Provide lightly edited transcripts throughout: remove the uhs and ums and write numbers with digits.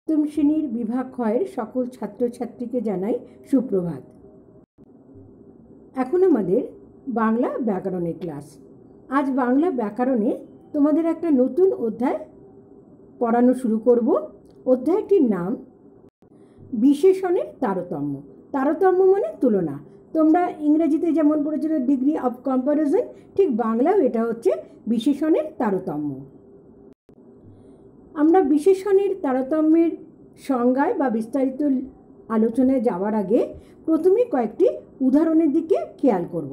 সপ্তম শ্রেণীর বিভাগ ক্ষয়ের সকল ছাত্রছাত্রীকে জানাই সুপ্রভাত। এখন আমাদের বাংলা ব্যাকরণের ক্লাস। আজ বাংলা ব্যাকরণে তোমাদের একটা নতুন অধ্যায় পড়ানো শুরু করব। অধ্যায়টির নাম বিশেষণের তারতম্য। তারতম্য মানে তুলনা। তোমরা ইংরেজিতে যেমন পড়েছিল ডিগ্রি অফ কম্প্যারিজন, ঠিক বাংলাও এটা হচ্ছে বিশেষণের তারতম্য। আমরা বিশেষণের তারতম্যের সংজ্ঞায় বা বিস্তারিত আলোচনায় যাওয়ার আগে প্রথমে কয়েকটি উদাহরণের দিকে খেয়াল করব।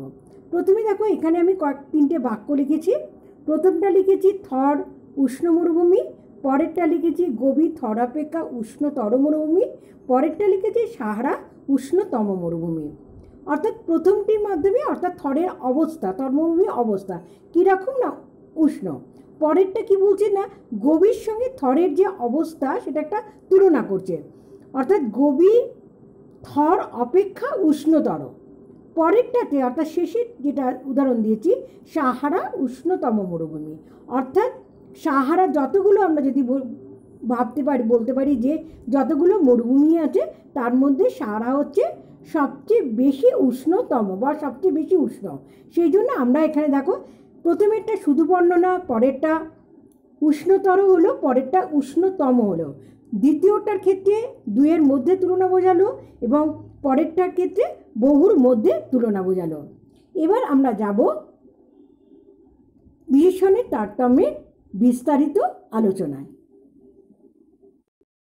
প্রথমে দেখো, এখানে আমি তিনটে বাক্য লিখেছি। প্রথমটা লিখেছি থর উষ্ণ মরুভূমি, পরেরটা লিখেছি গোবি থর অপেক্ষা উষ্ণতর মরুভূমি, পরেরটা লিখেছি সাহারা উষ্ণতম মরুভূমি। অর্থাৎ প্রথমটির মাধ্যমে অর্থাৎ থরের অবস্থা, থর মরুভূমির অবস্থা কীরকম না উষ্ণ। পরেরটা কি বলছে না গোবির সঙ্গে থরের যে অবস্থা সেটা একটা তুলনা করছে, অর্থাৎ গোবি থর অপেক্ষা উষ্ণতর। পরেরটাতে অর্থাৎ শেষের যেটা উদাহরণ দিয়েছি সাহারা উষ্ণতম মরুভূমি, অর্থাৎ সাহারা যতগুলো আমরা যদি বলতে পারি যে যতগুলো মরুভূমি আছে তার মধ্যে সাহারা হচ্ছে সবচেয়ে বেশি উষ্ণতম বা সবচেয়ে বেশি উষ্ণ। সেই জন্য আমরা এখানে দেখো প্রথমেরটা শুধু বর্ণনা, পরেরটা উষ্ণতর হলো, পরেরটা উষ্ণতম হলো। দ্বিতীয়টার ক্ষেত্রে দুইয়ের মধ্যে তুলনা বোঝালো এবং পরেরটার ক্ষেত্রে বহুর মধ্যে তুলনা বোঝালো। এবার আমরা যাব বিশেষণের তারতম্যের বিস্তারিত আলোচনায়।